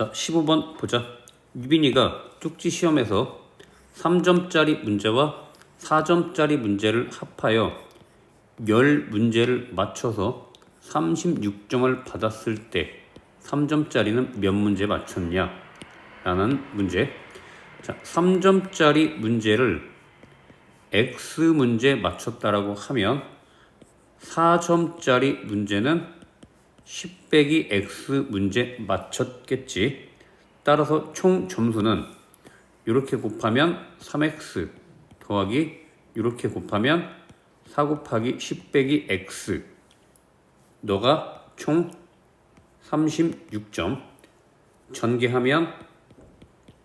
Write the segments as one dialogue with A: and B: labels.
A: 자, 15번 보자. 유빈이가 쪽지 시험에서 3점짜리 문제와 4점짜리 문제를 합하여 10문제를 맞춰서 36점을 받았을 때 3점짜리는 몇 문제 맞췄냐? 라는 문제. 자, 3점짜리 문제를 X문제 맞췄다라고 하면 4점짜리 문제는 10 빼기 X 문제 맞췄겠지. 따라서 총 점수는 이렇게 곱하면 3X 더하기 이렇게 곱하면 4 곱하기 10 빼기 X. 너가 총 36점 전개하면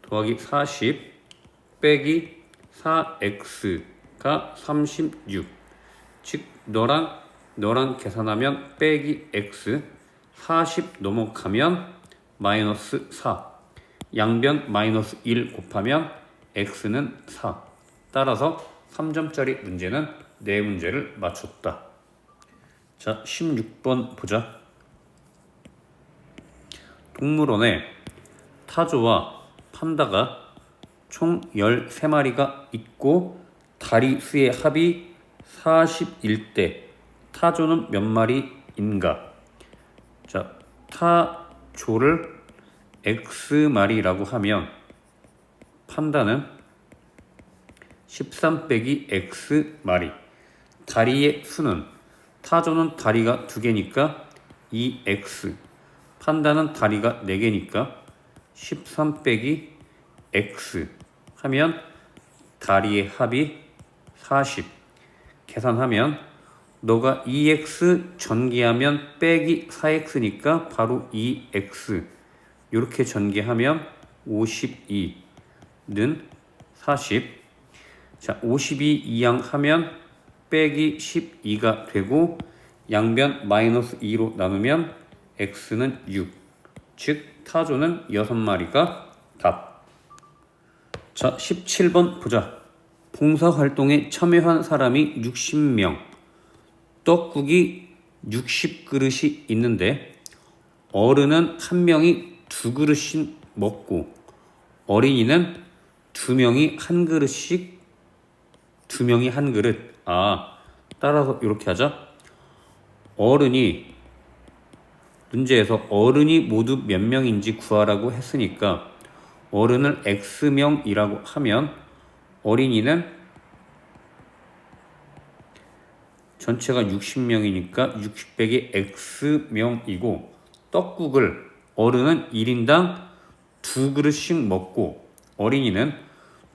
A: 더하기 40 빼기 4X가 36. 즉 너랑 계산하면 빼기 X 40 넘어가면 마이너스 4. 양변 마이너스 1 곱하면 X는 4. 따라서 3점짜리 문제는 4문제를 맞췄다. 자, 16번 보자. 동물원에 타조와 판다가 총 13마리가 있고 다리 수의 합이 41대 타조는 몇 마리인가? 자, 타조를 X마리라고 하면 판다는 13 빼기 X마리. 다리의 수는 타조는 다리가 2개니까 2X, 판다는 다리가 4개니까 13 빼기 X 하면 다리의 합이 40. 계산하면 너가 2X 전개하면 빼기 4X니까 바로 2X 이렇게 전개하면 52는 40. 자, 52 이항하면 빼기 12가 되고 양변 마이너스 2로 나누면 X는 6. 즉 타조는 6마리가 답. 자, 17번 보자. 봉사활동에 참여한 사람이 60명. 떡국이 60그릇이 있는데 어른은 1명이 2그릇씩 먹고 어린이는 2명이 1그릇씩 2명이 1그릇. 따라서 이렇게 하자. 문제에서 어른이 모두 몇 명인지 구하라고 했으니까 어른을 X명이라고 하면 어린이는 전체가 60명이니까 60 빼기 X명이고 떡국을 어른은 1인당 2그릇씩 먹고 어린이는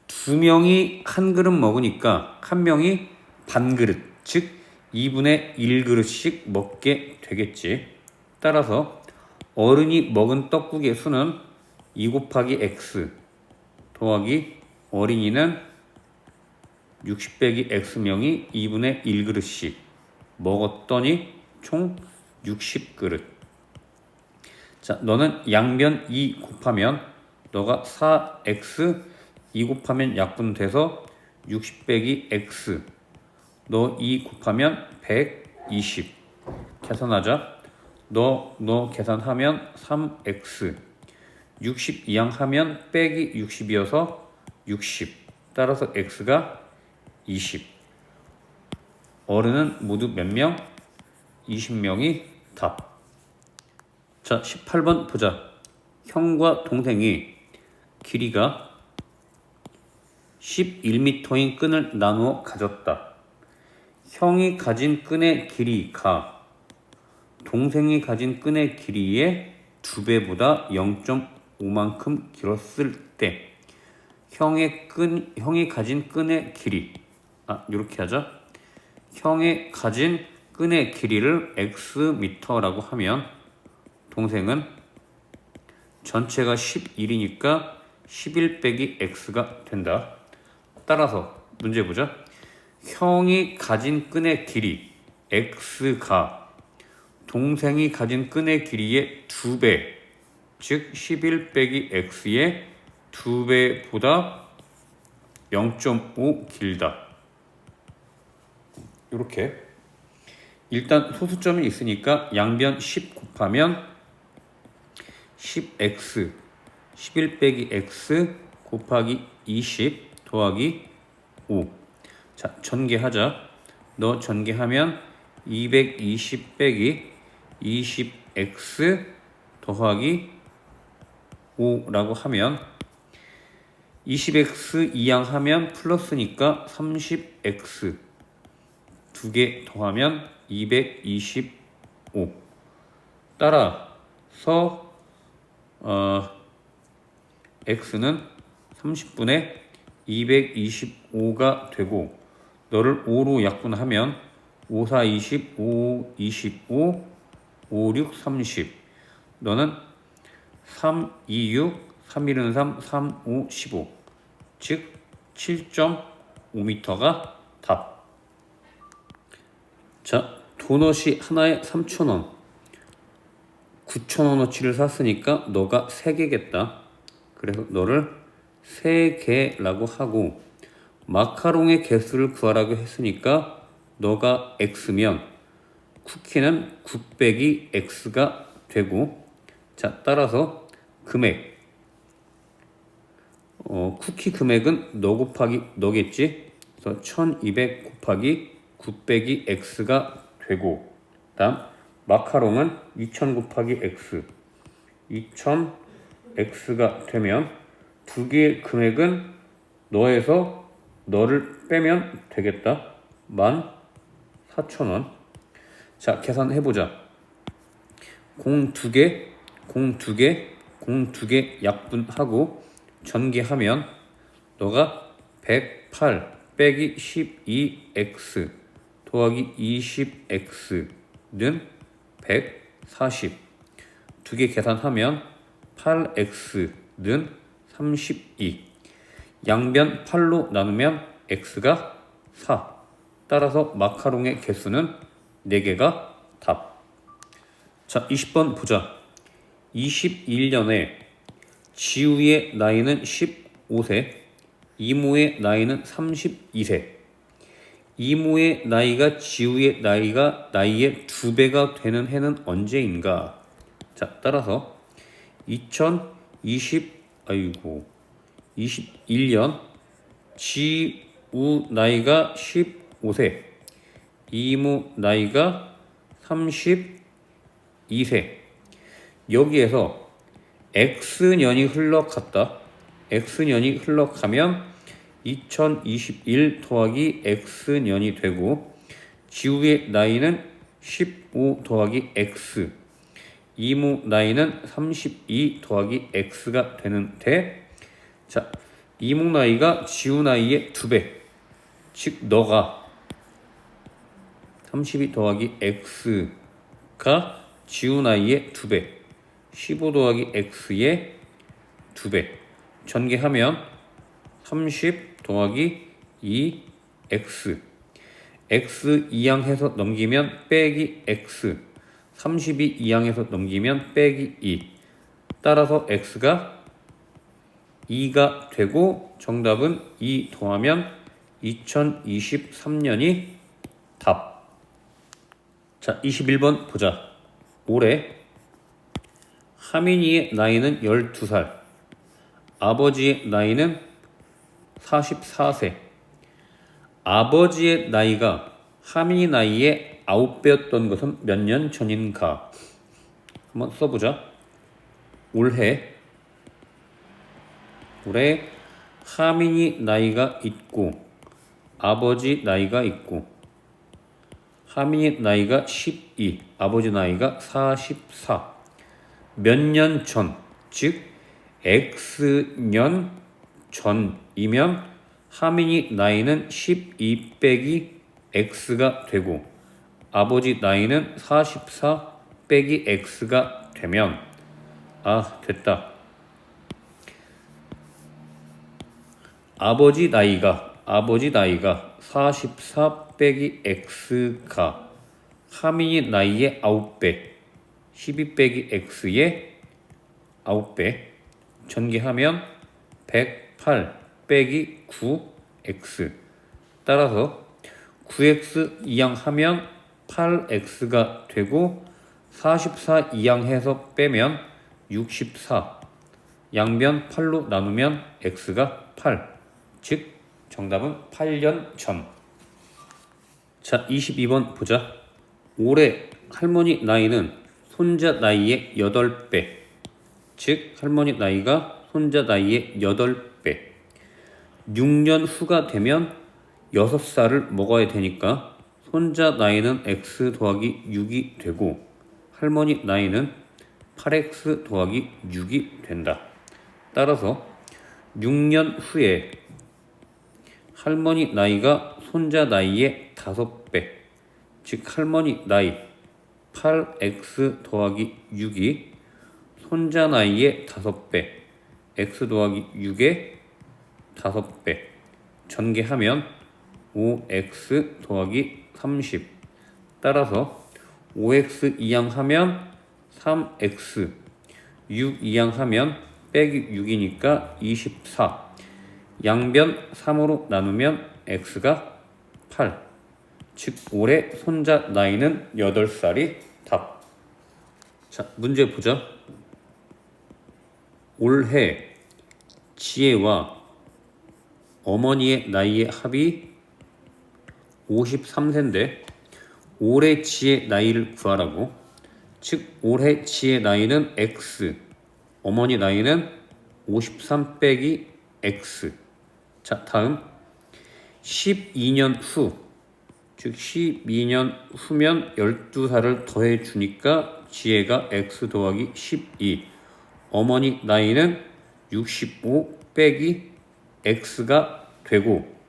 A: 2명이 1그릇 먹으니까 1명이 반그릇, 즉 2분의 1그릇씩 먹게 되겠지. 따라서 어른이 먹은 떡국의 수는 2 곱하기 X 더하기 어린이는 60 빼기 X명이 2분의 1그릇씩 먹었더니 총 60그릇. 자, 너는 양변 2 곱하면 너가 4X 2 곱하면 약분돼서 60 빼기 X 너 2 곱하면 120. 계산하자. 너 계산하면 3X 60 이항하면 빼기 60이어서 60. 따라서 X가 20. 어른은 모두 몇 명? 20명이 답. 자, 18번 보자. 형과 동생이 길이가 11m인 끈을 나누어 가졌다. 형이 가진 끈의 길이가 동생이 가진 끈의 길이의 2배보다 0.5만큼 길었을 때 형이 가진 끈의 길이 이렇게 하자. 형이 가진 끈의 길이를 X미터라고 하면 동생은 전체가 11이니까 11 빼기 X가 된다. 따라서 문제 보자. 형이 가진 끈의 길이 X가 동생이 가진 끈의 길이의 2배, 즉 11 빼기 X의 2배보다 0.5 길다. 이렇게 일단 소수점이 있으니까 양변 10 곱하면 10X 11 빼기 x 곱하기 20 더하기 5. 자, 전개하자. 너 전개하면 220 빼기 20x 더하기 5라고 하면 20x 이항하면 플러스니까 30x 두 개 더하면 225. 따라서 x는 30분의 225가 되고 너를 5로 약분하면 5, 4, 20, 5, 25, 5, 6, 30. 너는 3, 2, 6, 3, 1은 3, 3, 5, 15. 즉 7.5m가 답. 자, 도넛이 하나에 3,000원. 9,000원어치를 샀으니까 너가 3개겠다. 그래서 너를 3개라고 하고 마카롱의 개수를 구하라고 했으니까 너가 x면 쿠키는 9 빼기 x가 되고 자 따라서 금액 쿠키 금액은 너 곱하기 너겠지. 그래서 1200 곱하기 9 빼기 x가 되고 다음 마카롱은 2000 곱하기 x 2000 x가 되면 두 개의 금액은 너에서 너를 빼면 되겠다. 14,000원. 자, 계산해보자. 공 두 개 약분하고 전개하면 너가 108 빼기 12x 더하기 20x는 140. 두 개 계산하면 8x는 32. 양변 8로 나누면 x가 4. 따라서 마카롱의 개수는 4개가 답. 자, 20번 보자. 21년에 지우의 나이는 15세, 이모의 나이는 32세. 이모의 나이가 지우의 나이의 2배가 되는 해는 언제인가? 자, 따라서 2021년 지우 나이가 15세, 이모 나이가 32세. 여기에서 X년이 흘러갔다. X년이 흘러가면 2021 더하기 X년이 되고 지우의 나이는 15 더하기 X 이모 나이는 32 더하기 X가 되는데 자 이모 나이가 지우 나이의 2배 즉 너가 32 더하기 X가 지우 나이의 2배 15 더하기 X의 2배 전개하면 30 더하기 2x x 이항해서 넘기면 빼기 x 32 이항해서 넘기면 빼기 2 따라서 x가 2가 되고 정답은 2 더하면 2023년이 답. 자 21번 보자. 올해 하민이의 나이는 12살 아버지의 나이는 44세. 아버지의 나이가 하민이 나이의 9배였던 것은 몇 년 전인가? 한번 써보자. 올해 하민이 나이가 있고 아버지 나이가 있고 하민이 나이가 12, 아버지 나이가 44. 몇 년 전, 즉 X년 전이면 하민이 나이는 12 빼기 X가 되고 아버지 나이는 44 빼기 X가 되면 됐다. 아버지 나이가 44 빼기 X가 하민이 나이의 9배 12 빼기 X의 9배 전개하면 108 빼기 9x 따라서 9x 이항하면 8x가 되고 44 이항해서 빼면 64 양변 8로 나누면 x가 8. 즉 정답은 8년 전. 자, 22번 보자. 올해 할머니 나이는 손자 나이의 8배. 즉 할머니 나이가 손자 나이의 8배. 6년 후가 되면 6살을 먹어야 되니까 손자 나이는 x 더하기 6이 되고 할머니 나이는 8x 더하기 6이 된다. 따라서 6년 후에 할머니 나이가 손자 나이의 5배, 즉 할머니 나이 8x 더하기 6이 손자 나이의 5배, x 더하기 6의 5배 전개하면 5x 더하기 30. 따라서 5x 이항하면 3x, 6 이항하면 빼기 6이니까 24. 양변 3으로 나누면 x가 8. 즉 올해 손자 나이는 8살이 답. 자, 문제 보자. 올해 지혜와 어머니의 나이의 합이 53세인데 올해 지혜 나이를 구하라고. 즉 올해 지혜 나이는 x, 어머니 나이는 53 빼기 x. 자, 다음 12년 후, 즉 12년 후면 12살을 더해 주니까 지혜가 x 더하기 12. 어머니 나이는 65 빼기 x가 되고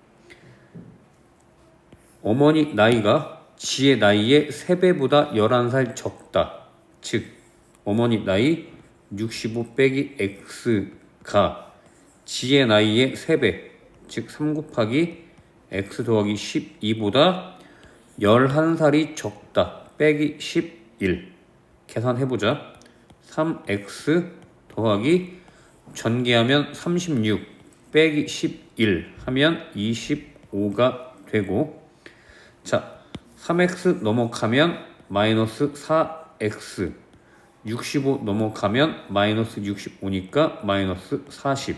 A: 어머니 나이가 지혜 나이의 3배보다 11살 적다. 즉 어머니 나이 65 빼기 x가 지혜 나이의 3배, 즉 3 곱하기 x 더하기 12보다 11살이 적다. 빼기 11. 계산해보자. 3x 더하기 전개하면 36 빼기 11 하면 25가 되고, 자 3x 넘어가면 마이너스 4x, 65 넘어가면 마이너스 65니까 마이너스 40.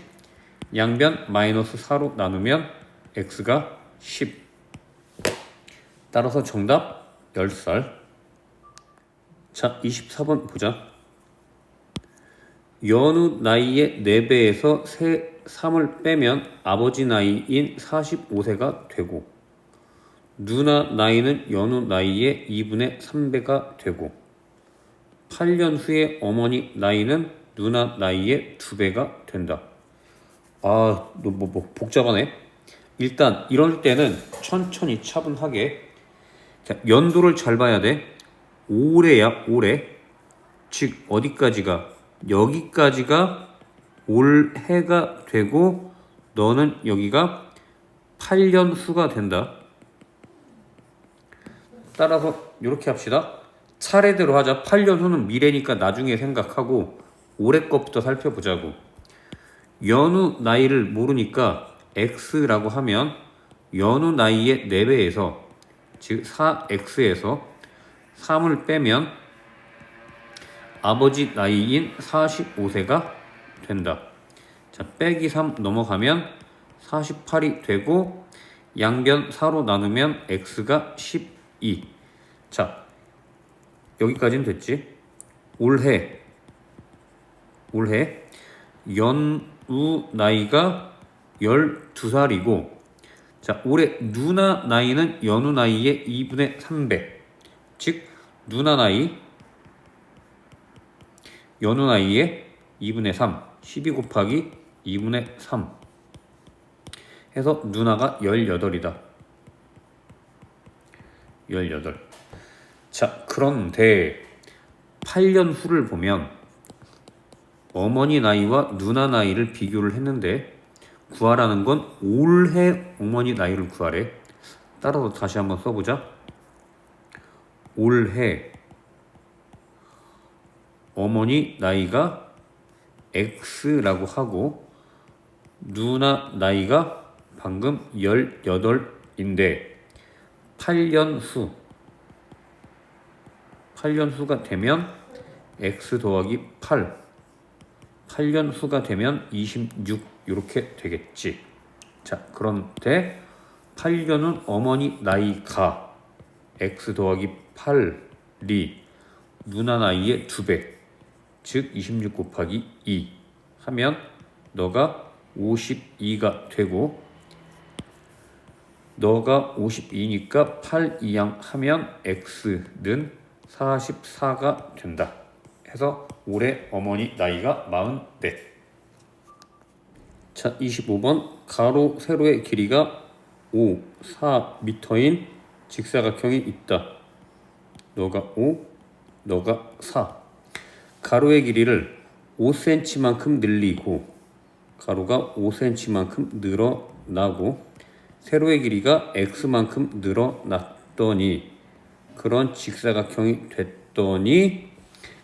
A: 양변 마이너스 4로 나누면 x가 10. 따라서 정답 10살. 자, 24번 보자. 연우 나이의 4배에서 3을 빼면 아버지 나이인 45세가 되고 누나 나이는 연우 나이의 2분의 3배가 되고 8년 후에 어머니 나이는 누나 나이의 2배가 된다. 아, 뭐 복잡하네. 일단 이럴 때는 천천히 차분하게. 자, 연도를 잘 봐야 돼. 올해야 올해. 즉 어디까지가? 여기까지가 올해가 되고 너는 여기가 8년 후가 된다. 따라서 이렇게 합시다. 차례대로 하자. 8년 후는 미래니까 나중에 생각하고 올해 것부터 살펴보자고. 연우 나이를 모르니까 x라고 하면 연우 나이의 4배에서 즉 4x에서 3을 빼면 아버지 나이인 45세가 된다. 자, 빼기 3 넘어가면 48이 되고 양변 4로 나누면 x가 12. 자, 여기까지는 됐지. 올해 연우 나이가 12살이고 자, 올해 누나 나이는 연우 나이의 2분의 3배. 즉 누나 나이 연우 나이의 2분의 3, 12 곱하기 2분의 3 해서 누나가 18이다. 18. 자, 그런데 8년 후를 보면 어머니 나이와 누나 나이를 비교를 했는데 구하라는 건 올해 어머니 나이를 구하래. 따라서 다시 한번 써보자. 올해 어머니 나이가 x라고 하고 누나 나이가 방금 18인데 8년 후가 되면 x 더하기 8 8년 후가 되면 26 이렇게 되겠지. 자, 그런데 8년은 어머니 나이가 x 더하기 8이 누나 나이의 2배, 즉 26 곱하기 2 하면 너가 52가 되고, 너가 52니까 8 이항 하면 x는 44가 된다. 해서 올해 어머니 나이가 44. 자, 25번 가로 세로의 길이가 5, 4m인 직사각형이 있다. 너가 5, 너가 4. 가로의 길이를 5cm만큼 늘리고 가로가 5cm만큼 늘어나고 세로의 길이가 x만큼 늘어났더니 그런 직사각형이 됐더니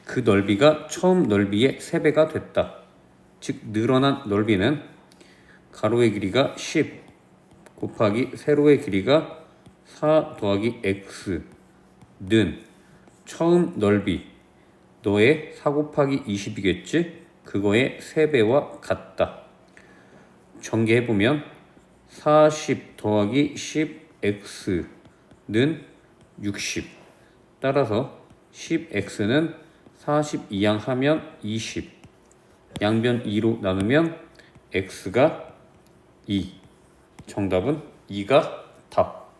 A: 그 넓이가 처음 넓이의 3배가 됐다. 즉 늘어난 넓이는 가로의 길이가 10 곱하기 세로의 길이가 4 더하기 x는 처음 넓이 너의 4 곱하기 20이겠지? 그거의 3배와 같다. 전개해보면 40 더하기 10x는 60. 따라서 10x는 42항 하면 20. 양변 2로 나누면 x가 2. 정답은 2가 답.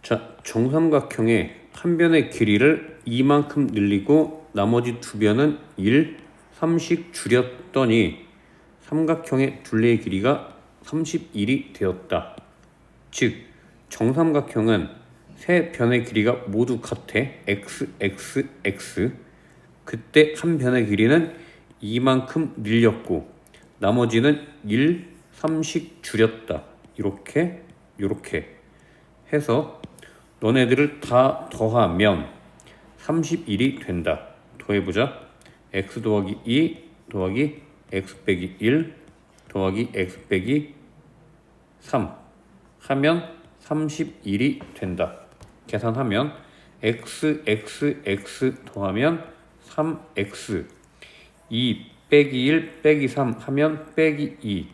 A: 자, 정삼각형의 한 변의 길이를 2만큼 늘리고 나머지 두 변은 1, 3씩 줄였더니 삼각형의 둘레의 길이가 31이 되었다. 즉 정삼각형은 세 변의 길이가 모두 같아. x, x, x. 그때 한 변의 길이는 2만큼 늘렸고 나머지는 1, 3씩 줄였다. 이렇게 해서 너네들을 다 더하면 31이 된다. 더해보자. x 더하기 2 더하기 x 빼기 1 더하기 x 빼기 3 하면 31이 된다. 계산하면 x, x, x 더하면 3x 2 빼기 1 빼기 3 하면 빼기 2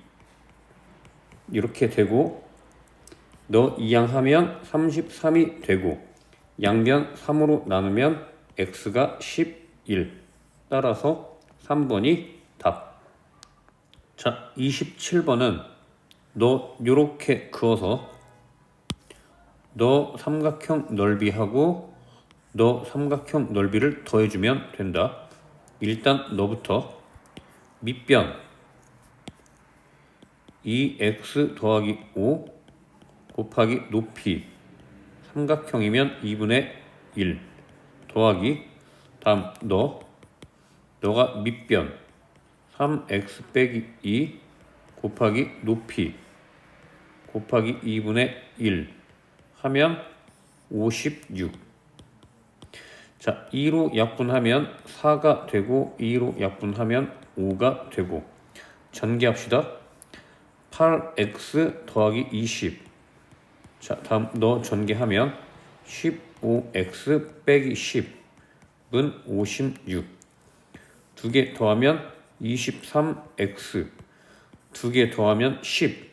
A: 이렇게 되고 너 이항하면 33이 되고 양변 3으로 나누면 x가 11. 따라서 3번이 답. 자, 27번은 너 요렇게 그어서 너 삼각형 넓이하고 너 삼각형 넓이를 더해주면 된다. 일단 너부터 밑변 2x 더하기 5 곱하기 높이 삼각형이면 2분의 1 더하기 다음 너가 밑변 3x 빼기 2 곱하기 높이 곱하기 2분의 1 하면 56. 자, 2로 약분하면 4가 되고 2로 약분하면 5가 되고 전개합시다. 8x 더하기 20. 자, 다음 너 전개하면 15x 빼기 10은 56. 두 개 더하면 23x. 두 개 더하면 10.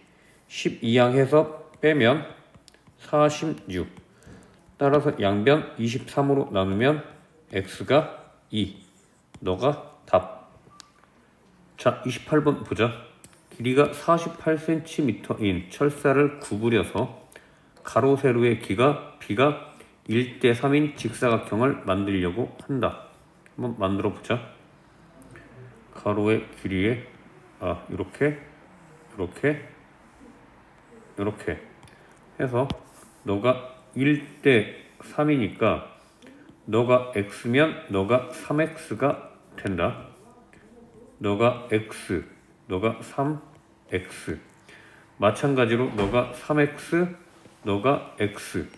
A: 12항해서 빼면 46. 따라서 양변 23으로 나누면 x가 2. 너가 답. 자, 28번 보자. 길이가 48cm인 철사를 구부려서 가로 세로의 비가 1대 3인 직사각형을 만들려고 한다. 한번 만들어 보자. 가로의 길이에 이렇게 해서 너가 1대 3이니까 너가 x면 너가 3x가 된다. 너가 x, 너가 3x. 마찬가지로 너가 3x, 너가 x.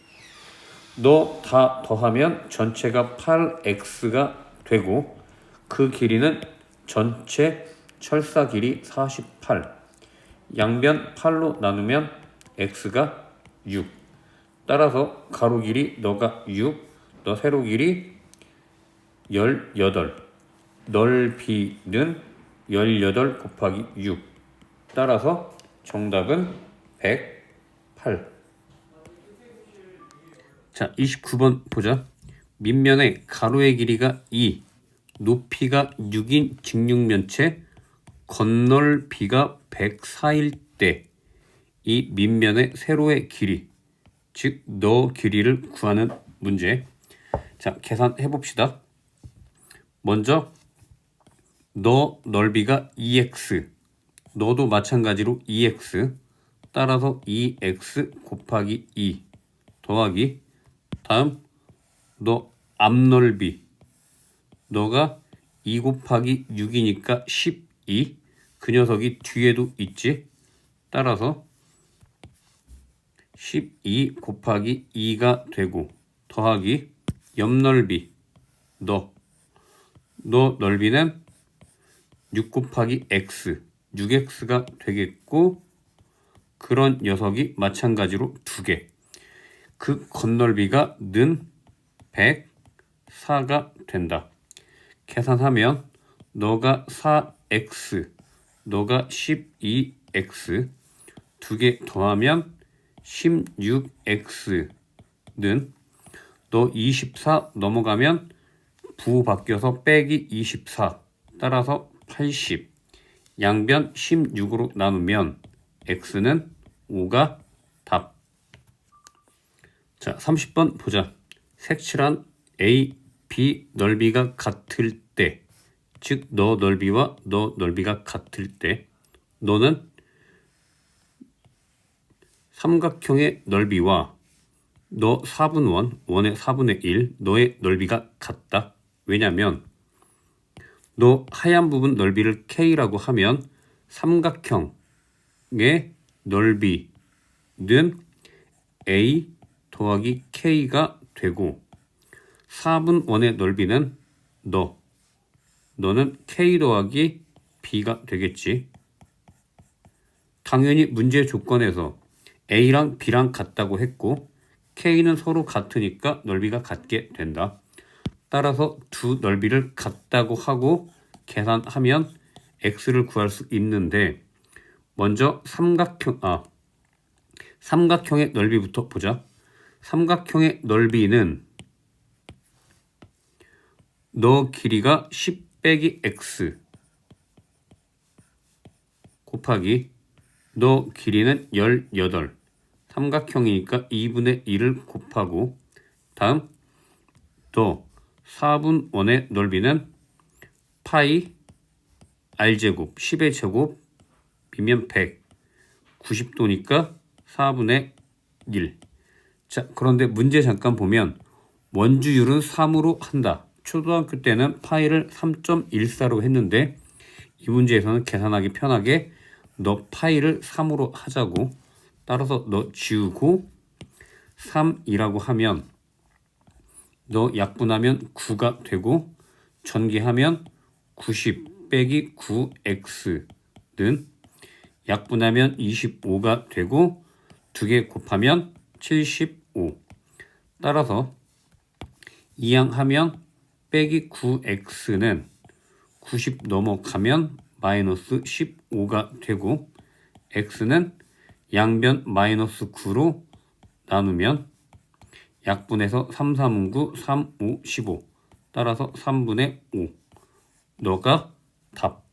A: 너 다 더하면 전체가 8x가 되고 그 길이는 전체 철사 길이 48. 양변 8로 나누면 x가 6. 따라서 가로 길이 너가 6, 너 세로 길이 18. 넓이는 18 곱하기 6. 따라서 정답은 108. 자, 29번 보자. 밑면의 가로의 길이가 2, 높이가 6인 직육면체 겉넓이가 104일 때 이 밑면의 세로의 길이, 즉 너 길이를 구하는 문제. 자, 계산해 봅시다. 먼저 너 넓이가 2x, 너도 마찬가지로 2x, 따라서 2x 곱하기 2 더하기, 다음 너 앞넓이, 너가 2 곱하기 6이니까 12, 그 녀석이 뒤에도 있지. 따라서 12 곱하기 2가 되고, 더하기 옆넓이, 너 넓이는 6 곱하기 x, 6x가 되겠고, 그런 녀석이 마찬가지로 2개. 그 겉넓이가 는 104가 된다. 계산하면 너가 4x, 너가 12x, 2개 더하면 16x는 너 24 넘어가면 부 바뀌어서 빼기 24, 따라서 80. 양변 16으로 나누면 x는 5가 답. 자, 30번 보자. 색칠한 A, B 넓이가 같을 때, 즉 너 넓이와 너 넓이가 같을 때, 너는 삼각형의 넓이와 너 4분원, 원의 4분의 1, 너의 넓이가 같다. 왜냐면 너 하얀 부분 넓이를 K라고 하면 삼각형의 넓이는 A 더하기 K가 되고, 4분원의 넓이는 너는 K 더하기 B가 되겠지. 당연히 문제 조건에서 A랑 B랑 같다고 했고 K는 서로 같으니까 넓이가 같게 된다. 따라서 두 넓이를 같다고 하고 계산하면 X를 구할 수 있는데, 먼저 삼각형의 넓이부터 보자. 삼각형의 넓이는 너 길이가 10 빼기 x 곱하기 너 길이는 18, 삼각형이니까 2분의 1을 곱하고, 다음 더 4분원의 넓이는 파이 r제곱 10의 제곱이면 100, 90도니까 4분의 1. 자, 그런데 문제 잠깐 보면 원주율은 3으로 한다. 초등학교 때는 파이를 3.14로 했는데 이 문제에서는 계산하기 편하게 너 파이를 3으로 하자고. 따라서 너 지우고 3이라고 하면 너 약분하면 9가 되고, 전개하면 90 빼기 9x는 약분하면 25가 되고, 2개 곱하면 75. 따라서 이항하면 빼기 9x는 90 넘어가면 마이너스 15가 되고, x는 양변 마이너스 9로 나누면 약분해서 3, 3, 9, 3, 5, 15. 따라서 3분의 5. 너가 답.